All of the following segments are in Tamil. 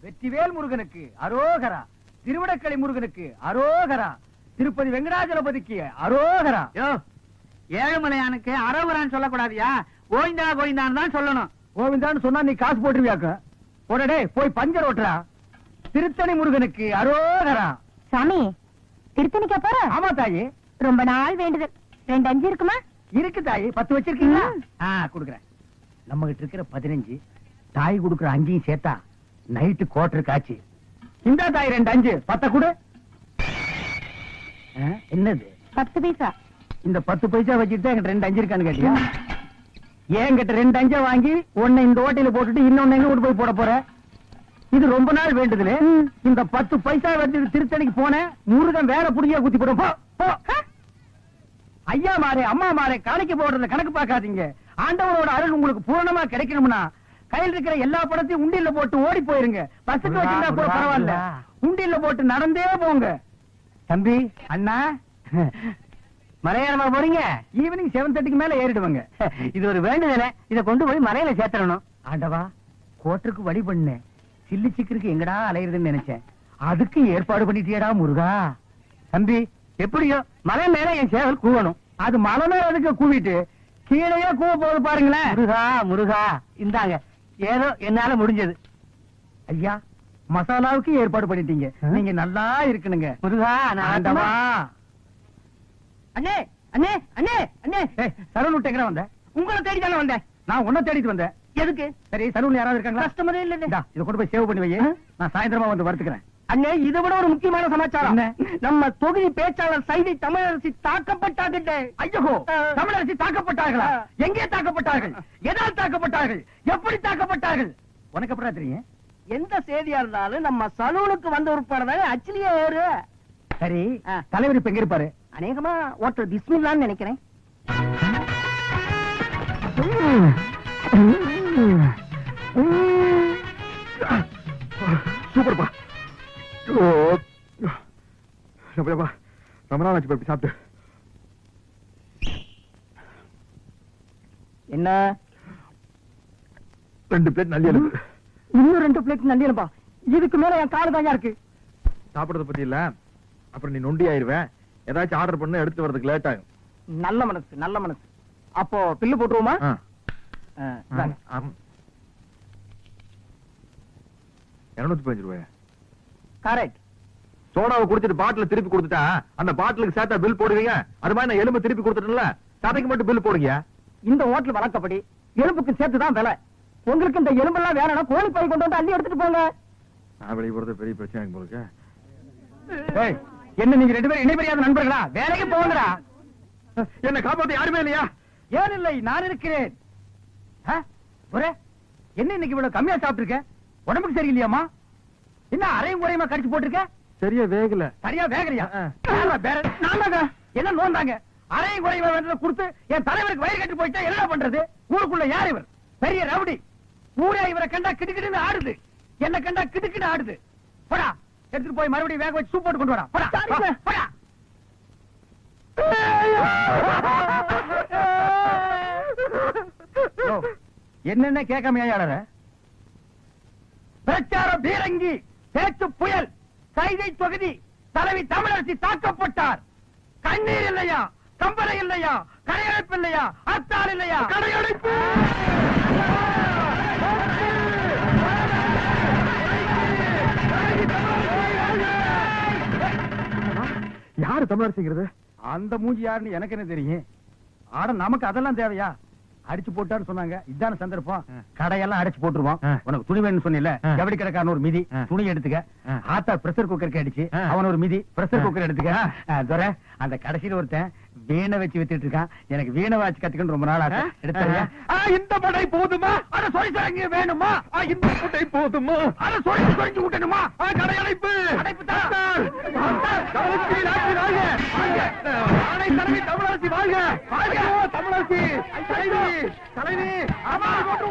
வெற்றிவேல் முருகனுக்கு அரோகரா, திருவிடக்கலை முருகனுக்கு அரோகரா, திருப்பதி வெங்கடாஜலபதிக்கு அரோகரா. ஏழுமலையானுக்கு அரோகரான்னு சொல்லக்கூடாதியா, கோவிந்தா கோவிந்தான்னு தான் சொல்லணும். கோவிந்தான்னு சொன்னா நீ காசு போட்டுருவியாக்க. உடனே போய் பஞ்சர் ஓட்டுறா. திருத்தணி முருகனுக்கு அரோகரா. சாமி திருத்தணிக்கா போற? ஆமா தாயி, ரொம்ப நாள் வேண்டுதல். 2 5 இருக்குமா? இருக்கு தாயி. 10 வச்சிருக்கீங்களா? குடுக்குறேன். நம்ம கிட்ட இருக்கிற 15, தாய் குடுக்குற 5 சேர்த்தா நைட்டு கோட்டர் காட்சி. இந்த தாய் 2 5 10 கொடு. என்னது 10 பைசா? இந்த 10 பைசா வச்சுட்டு என்கிட்ட 2 5 இருக்கான்னு கேட்டியா? என்கிட்ட 2 5 வாங்கி ஒன்னு இந்த ஓட்டையில போட்டுட்டு இன்னொன்னு எங்க கொண்டு போய் போட போற? இது ரொம்ப நாள் வேண்டுதுல. இந்த 10 பைசா வச்சு திருத்தணிக்கு போன முருகன் வேற புடியா குத்தி போடும். ஐயா மாரே அம்மா மாரே காணிக்க போடுறத கணக்கு பார்க்காதீங்க. ஆண்டவரோட அருள் உங்களுக்கு பூரணமா கிடைக்கணும்னா கையில் இருக்கிற எல்லா பணத்தையும் உண்டியல்ல போட்டு ஓடி போயிருங்க. பஸ்ஸுக்கு வச்சிருந்தா கூட பரவாயில்ல, உண்டியல்ல போட்டு நடந்தே போங்க. தம்பி அண்ணா மலையாளமா போறீங்க? ஈவினிங் 7:30க்கு மேல ஏறிடுவாங்க. இது ஒரு வேண்டுதல, இத கொண்டு போய் மலையில சேர்த்தணும். ஆண்டவா, கோட்டருக்கு வழி பண்ண சில்லி சிக்கருக்கு எங்கடா அலையுதுன்னு நினைச்சேன். அதுக்கு ஏற்பாடு பண்ணிட்டியடா முருகா. தம்பி எப்படியோ மலை மேல என் சேவல் கூவணும். அது மலை மேல அதுக்கு கூவிட்டு கீழே கூவ போது பாருங்களேன். முருகா முருகா, இந்தாங்க ஏதோ என்னால முடிஞ்சது. ஐயா மசாலாவுக்கு ஏற்பாடு பண்ணிட்டீங்க. நீங்க நல்லா இருக்கணுங்க முருகா. ஆண்டவா. அண்ணே அண்ணே அண்ணே அண்ணே, சலூன் விட்டு எங்க வந்த? உங்களை தேடி தானே வந்தேன். நான் உன்ன தேடிட்டு வந்தேன். எதுக்கு? சரி, சலூன்ல யாராவது இருக்காங்களா? கஸ்டமரே இல்ல. இத கொண்டு போய் சேவ் பண்ணி வை. நான் சாயந்தரமா வந்து வறுத்துக்கிறேன். அண்ணே, இதை விட ஒரு முக்கியமான சமாச்சாரம். நம்ம தொகுதி பேச்சாளர் சைதை தமிழரசி தாக்கப்பட்டாங்க. ஐயோ, தமிழரசி தாக்கப்பட்டார்களா? எங்கே தாக்கப்பட்டார்கள்? எதால் தாக்கப்பட்டார்கள்? எப்படி தாக்கப்பட்டார்கள்? உனக்கு எப்படி தெரியும்? எந்த செய்தியா இருந்தாலும் நம்ம சலூனுக்கு வந்த உட்பாடு அச்சிலியே ஏறு. சரி, தலைவர் இப்ப எங்க இருப்பாரு? அநேகமா ஓட்டர் பிஸ்மில்லான்னு நினைக்கிறேன். சூப்பர்ப்பா. ரொம்ப நாள் ஆச்சு சாப்பிட்டு. என்ன 2 பிளேட் நல்லி எலும்பு. இன்னும் 2 பிளேட் நல்லி எலும்பா? இதுக்கு மேல என் காலு தாயா இருக்கு. சாப்பிடுறத பத்தி இல்ல, அப்புறம் நீ நொண்டி ஆயிருவேன். ஏதாச்சும் ஆர்டர் பண்ண எடுத்து வரதுக்கு லேட் ஆகும். நல்ல மனசு, நல்ல மனசு. அப்போ பில்லு போட்டுருவோமா? 215 ரூபாய். கரெக்ட். சோடாவை குடிச்சிட்டு பாட்டில திருப்பி கொடுத்துட்டா அந்த பாட்டிலுக்கு சேர்த்தா பில் போடுவீங்க. அது மாதிரி நான் எலும்பு திருப்பி கொடுத்துட்டேன்ல, சதைக்கு மட்டும் பில் போடுங்க. இந்த ஹோட்டல் வழக்கப்படி எலும்புக்கு சேர்த்துதான் விலை. உங்களுக்கு இந்த எலும்பெல்லாம் வேணும்னா கோழி பை கொண்டு வந்து அள்ளி எடுத்துட்டு போங்க. நான் வெளியே போறது பெரிய பிரச்சனை உங்களுக்கு. என்ன நீங்க 2 பேரும் இணைபெரியாத நண்பர்களா? வேலைக்கு போங்கடா. என்ன காப்பாத்த யாருமே இல்லையா? ஏன் இல்லை, நான் இருக்கிறேன். என்ன இன்னைக்கு இவ்வளவு கம்மியா சாப்பிட்டு இருக்க? உடம்புக்கு சரியில்லையாமா? என்ன அரையும் குறையுமா கடிச்சு போட்டிருக்க? சரியா வேகல. சரியா வேகலையா? என்ன நோந்தாங்க? அரையும் குறையுமா கொடுத்து என் தலைவருக்கு வயிறு கட்டி போயிட்டா என்ன பண்றது? ஊருக்குள்ள யார் இவர்? பெரிய ரவுடி. ஊரே இவரை கண்டா கிடுக்கிடுன்னு ஆடுது. என்ன கண்டா கிடுக்கிட்டு ஆடுது. போடா, எடுத்துட்டு போய் மறுபடியும் வேக வச்சு சூப் போட்டு கொண்டு வரா. போடா. என்னென்ன கேட்காம ஏழற? பிரச்சார பீரங்கி, பேச்சு புயல், சைதை தொகுதி தலைவி தமிழரசி தாக்கப்பட்டார். கண்ணீர் இல்லையா? கம்பளை இல்லையா? கடையடைப்பு இல்லையா? அத்தால் இல்லையா? கடையடைப்பு. யாரு தமிழரசிங்கிறது? அந்த மூஞ்சி யாருன்னு எனக்கு என்ன தெரியும்? ஆட நமக்கு அதெல்லாம் தேவையா? அடிச்சு போட்டான்னு சொன்னாங்க. இதான சந்தர்ப்பம். கடையெல்லாம் அடிச்சு போட்டுருவோம். உனக்கு துணி வேணும்னு சொன்னில, ஜவுளி கடைக்காரன் ஒரு மிதி துணி எடுத்துக்க. ஆத்தா பிரஷர் குக்கருக்கு அடிச்சு அவன் ஒரு மிதி பிரஷர் குக்கர் எடுத்துக்க. அந்த கடைசியில ஒருத்தன் வீணை வச்சு வித்துட்டு இருக்கான். எனக்கு வீணை வாச்சு கத்துக்கணும் ரொம்ப நாள் ஆச்சு. எடுத்துறியா? இந்த படை போதுமா? அத சொல்லி வேணுமா? இந்த படை போதுமா? அத சொல்லி சொல்லி விட்டணுமா? கடையடைப்பு. தமிழரசி வாழ்க! தமிழரசி தலைவி! ஆமா, அடிபட்டு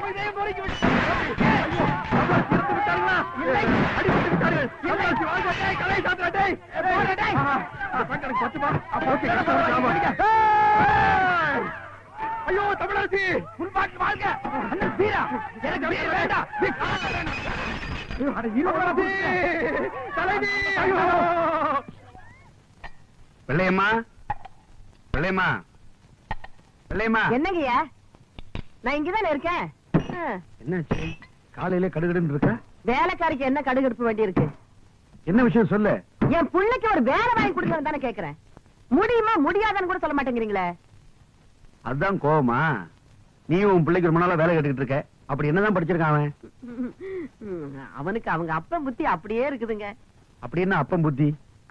விட்டார்கள். தமிழரசி வாழ்க! கலை சாத்திரட்டை 10. ஐயோ தமிழரசி வாழ்க! எனக்கு வேண்டாம். பிள்ளையம்மா, பிள்ளையம்மா, பிள்ளையம்மா. என்னங்கய்யா, நான் இங்கதானே இருக்கேன். என்னாச்சு? காலையில கடுகடுன்னு இருக்க? வேலைக்காரிக்கு என்ன கடுகடுப்பு வேண்டி இருக்கு? என்ன விஷயம் சொல்லு. என் பிள்ளைக்கு ஒரு வேலை வாங்கி கொடுக்கணும் தானே கேக்குறேன். முடியுமா முடியாதான்னு கூட சொல்ல மாட்டேங்கிறீங்களே. அதுதான் கோவமா? நீ உன் பிள்ளைக்கு ரொம்ப நாளா வேலை கேட்டுக்கிட்டு இருக்க. அப்படி என்னதான் படிச்சிருக்கான் அவன்? அவனுக்கு அவங்க அப்பன் புத்தி அப்படியே இருக்குதுங்க. அப்படி என்ன அப்பன் புத்தி?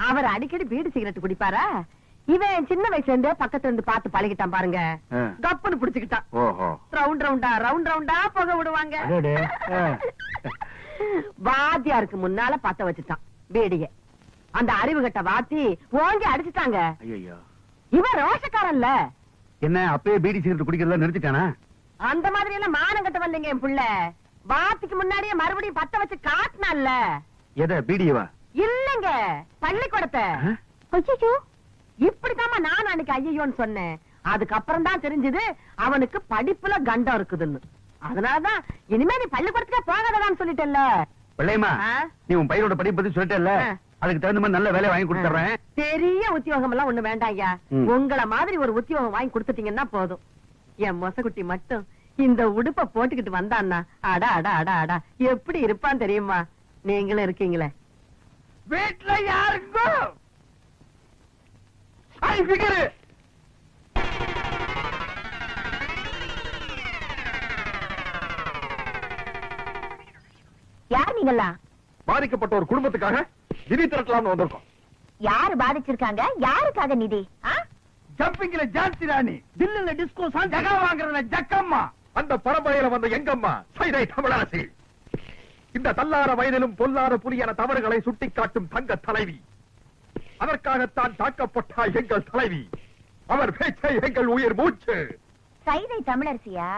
அவர் அடிக்கடி பீடி சிகரெட் குடிப்பாரா? இவன் சின்ன வயசுல இருந்தே பக்கத்துல இருந்து பார்த்து பழகிட்டான் பாருங்க. கப்புன்னு புடிச்சுக்கிட்டான். ஓஹோ. ரவுண்ட் ரவுண்டா புகை விடுவாங்க. வாத்தியாருக்கு முன்னால பத்த வச்சுட்டான் பீடிய. அந்த அறிவு கட்ட வாத்தி ஓங்கி அடிச்சுட்டாங்க. ஐயோ. இவன் ரோஷக்காரன்ல. என்ன அப்பவே பீடி சிகரெட் குடிக்கிறதா நிறுத்திட்டானா? அந்த மாதிரி எல்லாம் மானம் கட்ட வரலைங்க என் புள்ள. வாத்திக்கு முன்னாடியே மறுபடியும் பத்த வச்சு காட்டினான்ல. எதை? பீடியவா? இல்லங்க, பள்ளிக்கூடத்தை. அச்சச்சோ. இப்படித்தாமா நான் அன்னைக்கு ஐயோன்னு சொன்னேன். அதுக்கப்புறம் தான் தெரிஞ்சது அவனுக்கு படிப்புல கண்டம் இருக்குதுன்னு. அதனாலதான் இனிமே நீ பள்ளிக்கூடத்துக்கே போகாததான்னு சொல்லிட்டேல்ல. பிள்ளையம்மா, நீ உன் பையனோட படிப்பு பத்தி சொல்லிட்டேல்ல, அதுக்கு தகுந்த மாதிரி நல்ல வேலையை வாங்கி கொடுத்துறேன். பெரிய உத்தியோகம் எல்லாம் ஒண்ணு வேண்டாம் ஐயா. உங்கள மாதிரி ஒரு உத்தியோகம் வாங்கி கொடுத்துட்டீங்கன்னா போதும். என் மொசக்குட்டி மட்டும் இந்த உடுப்ப போட்டுக்கிட்டு வந்தான்னா அடா அடா அடா அடா எப்படி இருப்பான் தெரியுமா? நீங்களும் இருக்கீங்களே. வீட்டுல யாருக்கும் யார் நீங்களா? பாதிக்கப்பட்ட ஒரு குடும்பத்துக்காக நிதி திரட்டலாம்னு வந்திருக்கோம். யாரு பாதிச்சிருக்காங்க? யாருக்காக நிதி? ஜம்பிங்ல ஜான்சி ராணி, தில்லுல டிஸ்கோ சாங், ஜகா வாங்குறதுல ஜக்கம்மா. அந்த பரம்பரையில வந்த எங்கம்மா சைதை தமிழரசி. இந்த தள்ளார வயதிலும் பொல்லாத புலியான தவறுகளை சுட்டிக்காட்டும் தங்க தலைவி. அதற்காகத்தான் தாக்கப்பட்டாய் எங்கள் தலைவி. அவர் பேச்சை எங்கள் உயிர் மூச்சு. சைதை தமிழரசியா?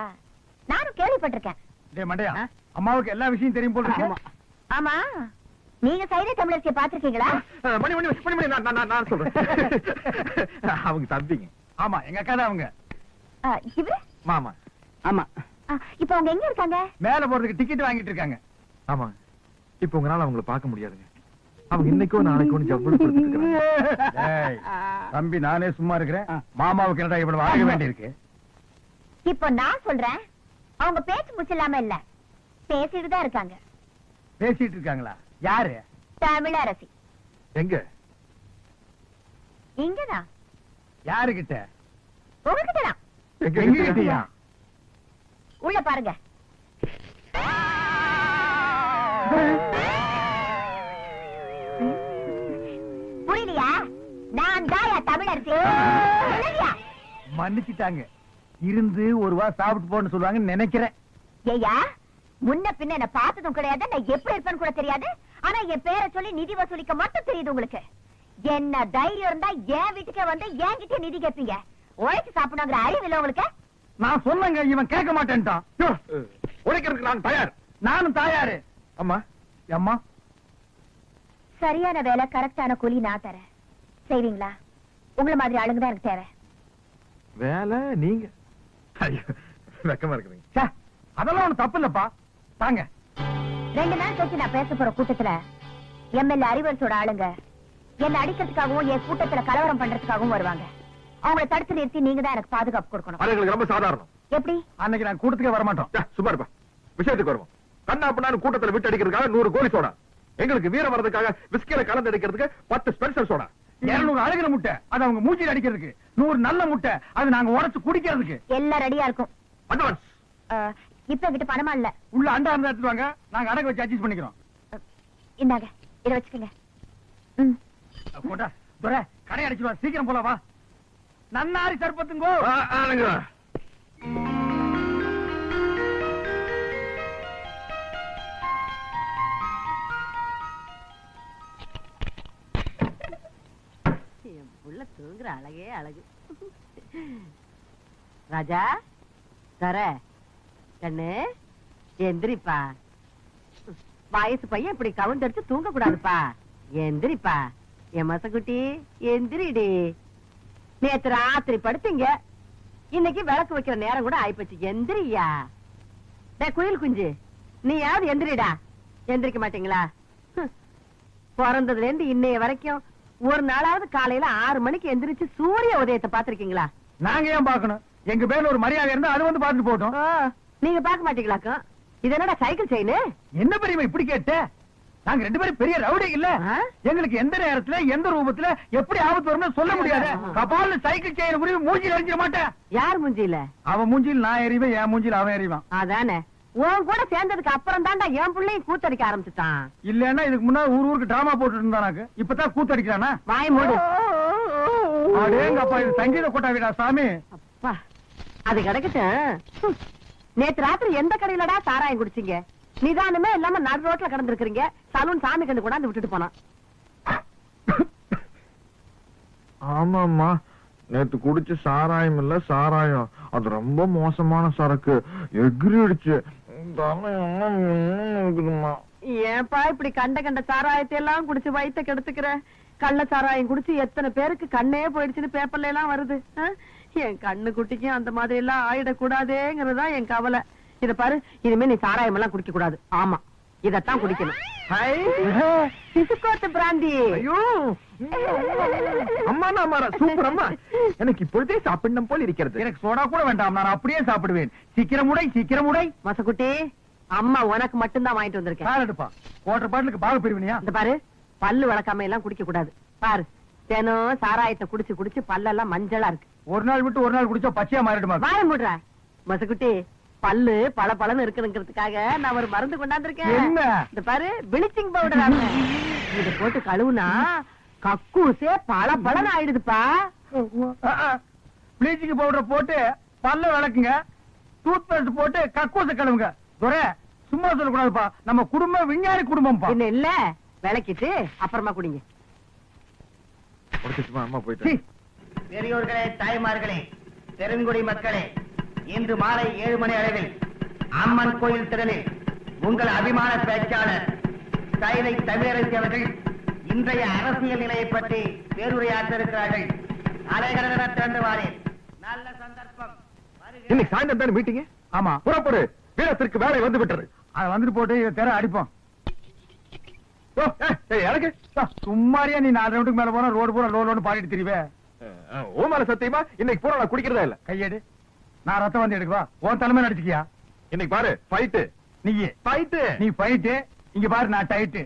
நானும் கேள்விப்பட்டிருக்கேன். டேய் மண்டையா, அம்மாவுக்கு எல்லா விஷயம் தெரியும் போல இருக்கு. ஆமா, நீங்க சைதை தமிழரசியை பாத்திருக்கீங்களா? மணி மணி மணி மணி நான் சொல்றேன். அவங்க தம்பிங்க. ஆமா, எங்க அக்கா தான் அவங்க. இவரு? மாமா. ஆமா. இப்ப அவங்க எங்க இருக்காங்க? மேல போறதுக்கு டிக்கெட் வாங்கிட்டு இருக்காங்க. ஆமா, இப்ப உங்களால அவங்களை பார்க்க முடியாதுங்க. அவங்க இன்னைக்கோ நாளைக்கோ ஜவ்வளவு கொடுத்துட்டு இருக்காங்க. டேய், தம்பி நானே சும்மா இருக்கிறேன். மாமாவுக்கு என்னடா இவ்வளவு வாங்க வேண்டியிருக்கு? இப்போ நான் சொல்றேன், அவங்க பேச்சு மூச்சு இல்லாம இல்ல, பேசிட்டு தான் இருக்காங்க. பேசிட்டு இருக்காங்களா? யாரு? தமிழரசி. எங்க? இங்கதான். யாருகிட்ட? உங்ககிட்டதான். எங்க கிட்டயா? உள்ள பாருங்க. புரியலையா? நான் தாயா தமிழரசி. மன்னிச்சுட்டாங்க. இருந்து ஒரு வா சாப்பிட்டு போன்னு சொல்லுவாங்கன்னு நினைக்கிறேன். ஏயா, முன்ன பின்ன என்ன பார்த்ததும் கிடையாது, நான் எப்படி இருப்பேன்னு கூட தெரியாது. ஆனா என் பேரை சொல்லி நிதி வசூலிக்க மட்டும் தெரியுது உங்களுக்கு. என்ன தைரியம் இருந்தா என் வீட்டுக்கே வந்து என்கிட்ட நிதி கேட்பீங்க. உழைச்சு சாப்பிடுங்கிற அறிவு இல்ல உங்களுக்கு? நான் சொன்னங்க, இவன் கேட்க மாட்டேன்ட்டான். உழைக்கிறதுக்கு நான் தயார். நானும் தயாரு. அம்மா. அம்மா, சரியான வேலை கரெக்டான கூலி நான் தரேன். செய்வீங்களா? உங்களை மாதிரி ஆளுங்க தான் எனக்கு தேவை. வேலை நீங்க? வெக்கமா இருக்குதுங்க. அதெல்லாம் ஒண்ணு தப்பு இல்லப்பா. தாங்க. 2 நாள் கழிச்சு நான் பேச போற கூட்டத்துல எம்எல்ஏ அறிவரசோட ஆளுங்க என்ன அடிக்கிறதுக்காகவும் என் கூட்டத்துல கலவரம் பண்றதுக்காகவும் வருவாங்க. அவங்களை தடுத்து நிறுத்தி நீங்க தான் எனக்கு பாதுகாப்பு கொடுக்கணும். அது எங்களுக்கு ரொம்ப சாதாரணம். எப்படி? அன்னைக்கு நான் கூட்டத்துக்கே வர மாட்டோம். சும்மா இருப்பா. விஷயத்துக்கு வருவோம். கண்ணா பண்ணான்னு கூட்டத்துல விட்டு அடிக்கிறதுக்காக 100 கோலி சோடா. எங்களுக்கு வீரம் வர்றதுக்காக விஸ்கில கலந்து அடிக்கிறதுக்கு 10 ஸ்பெஷல் சோடா. 200 அழகிற முட்டை, அது அவங்க மூச்சில் அடிக்கிறதுக்கு. 100 நல்ல முட்டை, அது நாங்க உடைச்சு குடிக்கிறதுக்கு. எல்லாம் ரெடியா இருக்கும். அட்வான்ஸ். இப்ப கிட்ட பணமா இல்ல. உள்ள அண்டா இருந்தா எடுத்துவாங்க, நாங்க அடகு வச்சு அட்ஜஸ்ட் பண்ணிக்கிறோம். இந்தாங்க, இத வச்சுக்கோங்க. போட்டா துரை கடை அடிச்சுடுவா. சீக்கிரம் போல வா. நன்னாரி சர்பத்துங்கோ. என் புள்ள தூங்குற அழகே அழகு. ராஜா தர கண்ணு எந்திரிப்பா. வயசு பையன் இப்படி கவுந்தடிச்சு தூங்க கூடாதுப்பா. எந்திரிப்பா என் மசக்குட்டி, எந்திரிடி. நேத்து ராத்திரி படுத்தீங்க, இன்னைக்கு விளக்கு வைக்கிற நேரம் கூட ஆயிப்போச்சு. எந்திரியா. டே குயில் குஞ்சு, நீ யாவது எந்திரிடா. எந்திரிக்க மாட்டீங்களா? பிறந்ததுல இருந்து இன்னைய வரைக்கும் ஒரு நாளாவது காலையில 6 மணிக்கு எந்திரிச்சு சூரிய உதயத்தை பாத்திருக்கீங்களா? நாங்க ஏன் பாக்கணும்? எங்க பேர்ல ஒரு மரியாதை இருந்தா அது வந்து பாத்துட்டு போட்டோம். நீங்க பாக்க மாட்டீங்களாக்கும்? இது என்னடா சைக்கிள் செயின்? என்ன பெரியமா இப்படி கேட்ட? நாங்க 2 பேரும் பெரிய ரவுடி இல்ல. எங்களுக்கு எந்த நேரத்துல எந்த ரூபத்துல எப்படி ஆபத்து வரும்னு சொல்ல முடியாது. கபால்ல சைக்கிள் செயின் புரிய மூஞ்சில எரிஞ்சிட மாட்டேன். யார் மூஞ்சில? அவன் மூஞ்சில நான் எறிவேன், என் மூஞ்சில அவன் எறிவான். அதானே. உன் கூட சேர்ந்ததுக்கு அப்புறம் தான்டா என் பிள்ளையும் கூத்தடிக்க ஆரம்பிச்சுட்டான். இல்லன்னா இதுக்கு முன்னாடி ஊருக்கு டிராமா போட்டுட்டு இருந்தானாக்கு. இப்பதான் கூத்தடிக்கிறானா? வாய் மூடு. அடேங்கப்பா, இது சங்கீத கொட்டாவிடா சாமி. அப்பா, அது கிடக்கட்டும். நேத்து ராத்திரி எந்த கடையிலடா சாராயம் குடிச்சீங்க? நிதானமே இல்லாம நடு ரோட்ல கிடந்திருக்கிறீங்க. சலூன் சாமி கண்டு கொண்டாந்து விட்டுட்டு போனான். ஆமாம்மா, நேத்து குடிச்ச சாராயம் இல்ல சாராயம். அது ரொம்ப மோசமான சரக்கு. எகிரிடுச்சு. ஏன்பா இப்படி கண்ட கண்ட சாராயத்தை எல்லாம் குடிச்சு வயித்த கெடுத்துக்கிற? கள்ள சாராயம் குடிச்சு எத்தனை பேருக்கு கண்ணே போயிடுச்சுன்னு பேப்பர்ல எல்லாம் வருது. என் கண்ணு குட்டிக்கும் அந்த மாதிரி எல்லாம் ஆயிடக்கூடாதேங்கிறதா என் கவலை. இத பாரு, இனிமே நீ சாராயம் எல்லாம் குடிக்க கூடாது. ஆமா, இதத்தான் குடிக்கணும். சிசுக்கோத்து பிராந்தி. ஐயோ அம்மா, சூப்பர் அம்மா. எனக்கு இப்பொழுதே சாப்பிடணும் போல் இருக்கிறது. எனக்கு சோடா கூட வேண்டாம், நான் அப்படியே சாப்பிடுவேன். சீக்கிரம் உடை. மசக்குட்டி, அம்மா உனக்கு மட்டும்தான் வாங்கிட்டு வந்திருக்கேன். எடுப்பா, வாட்டர் பாட்டிலுக்கு பாக பிரிவினியா? இந்த பாரு, பல்லு வளர்க்காம எல்லாம் குடிக்க கூடாது. பாரு, தினம் சாராயத்தை குடிச்சு குடிச்சு பல்லெல்லாம் மஞ்சளா இருக்கு. ஒரு நாள் விட்டு ஒரு நாள் குடிச்சா பச்சையா மாறிடுமா? வாய மூடுற மசக்குட்டி. பல்லு பல பலன்னு இருக்குங்கிறதுக்காக நான் ஒரு மருந்து கொண்டாந்துருக்கேன். என்ன? இந்த பாரு, பிளீச்சிங் பவுடர். இத போட்டு கழுவுனா கக்கூசே பல பலன்னு ஆயிடுதுப்பா. பிளீச்சிங் பவுடர் போட்டு பல்ல விளக்குங்க, டூத் பேஸ்ட் போட்டு கக்கூச கழுவுங்க. துரை, சும்மா சொல்லக்கூடாதுப்பா. நம்ம குடும்பம் விஞ்ஞானி குடும்பம். என்ன இல்ல, விளக்கிட்டு அப்புறமா குடிங்க. அம்மா போயிட்டு. பெரியோர்களே, தாய்மார்களே, பெருங்குடி மக்களே, இன்று மாலை 7 மணி அளவில் அம்மன் கோயில் திடலில் உங்கள் அபிமான பேச்சாளர் சைதை தமிழரசி அவர்கள் இன்றைய அரசியல் நிலையை பற்றி பேருரையாற்ற இருக்கிறார்கள். அலைகடன திறந்துவாரே. நல்ல சந்தர்ப்பம். இன்னைக்கு சாயந்தரம் தானே மீட்டிங்? ஆமா, புறப்படு. வீரத்திற்கு வேலை வந்து விட்டது. அதை வந்துட்டு போட்டு இதை தெர அடிப்போம். சும்மாரியா நீ 4 ரவுண்டுக்கு மேல போனா ரோடு பூரா லோடு பாடிட்டு திரிவே. ஓமால சத்தியமா இன்னைக்கு பூரா நான் குடிக்கிறதா இல்ல. கையெடு. நான் ரத்தம் வந்து எடுக்குவா. உன் தலைமை நடிச்சுக்கியா? இன்னைக்கு பாரு, ஃபைட். நீ ஃபைட். இங்க பாரு, நான் டைட்டு.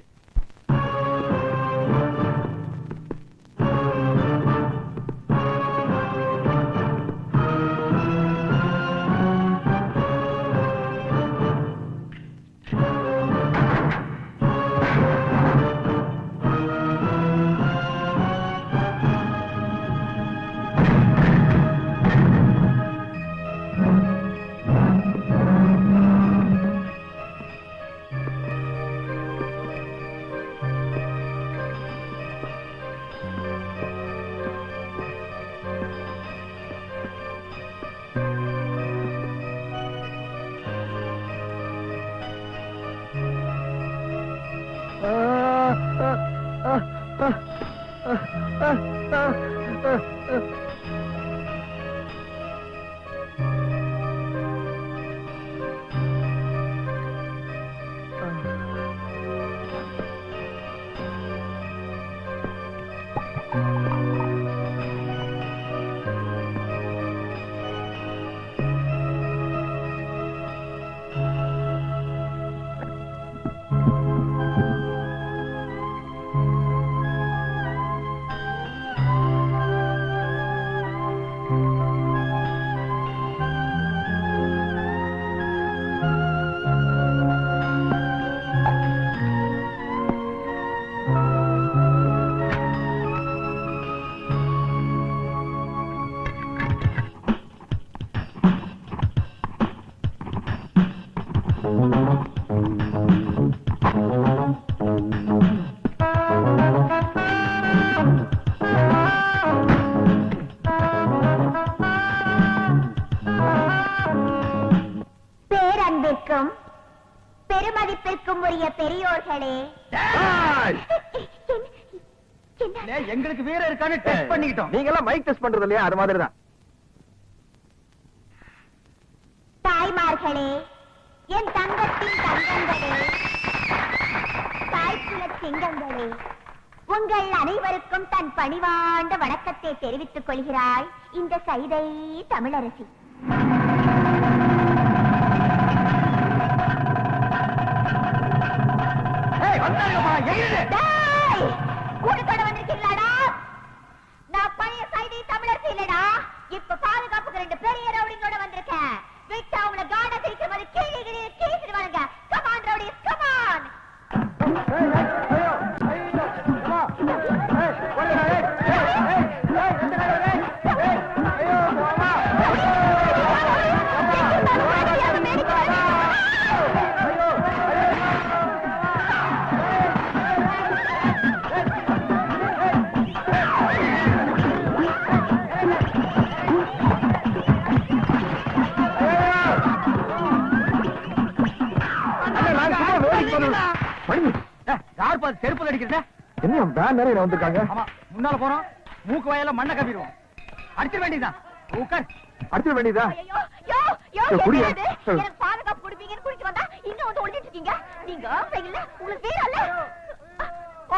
பேரன்பிற்கும் பெருமதிப்பிற்கும் உரிய பெரியோர்களே, எங்களுக்கு வீர இருக்கான்னு டெஸ்ட் பண்ணிக்கிட்டோம். நீங்க எல்லாம் மைக் டெஸ்ட் பண்றது இல்லையா? அது மாதிரிதான். தாய்மார்களே, என் தங்கத்தின் தங்கங்களே, சிங்கங்களே, உங்கள் அனைவருக்கும் தன் பணிவாண்ட வணக்கத்தை தெரிவித்துக் கொள்கிறாள் இந்த சைதை தமிழரசி. கூட்டத்தோட வந்திருக்கீங்களாடா? நான் பழைய சைதை தமிழரசி இல்லடா. இப்ப பாதுகாப்புக்கு 2 பெரிய ரவுடிங்களோட வந்திருக்கேன். விட்டு அவங்கள காண்ட சிரிக்கிற மாதிரி கீழே கீழிடுவானுங்க. Come on rowdies, come on. செருப்பு அடிக்கிறத என்ன வேன் நிறைய வந்திருக்காங்க. ஆமா, முன்னால போறோம், மூக்கு வாயில மண்ணை கவிடுவோம். அடிச்சிட வேண்டியதான். உட்கார். அடிச்சிட வேண்டியதா? ஐயோ, யோ, யோ, குடியா? எனக்கு பாதுகாப்பு கொடுப்பீங்கன்னு குடிச்சு வந்தா இங்க வந்து ஒளிஞ்சிட்டு இருக்கீங்க. நீங்க இல்ல, உங்களுக்கு வீர இல்ல.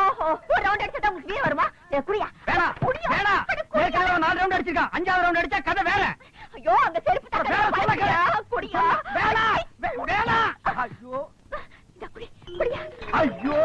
ஓஹோ, ஒரு ரவுண்ட் அடிச்சா உங்களுக்கு வீர வருமா? குடியா? வேணா, வேணா. ஏற்கனவே 4 ரவுண்ட் அடிச்சிருக்கான். 5வது ரவுண்ட் அடிச்சா கதை வேற. ஐயோ, அந்த செருப்பு குடியா? வேணா, வேணா. ஐயோ, குடியா? ஐயோ.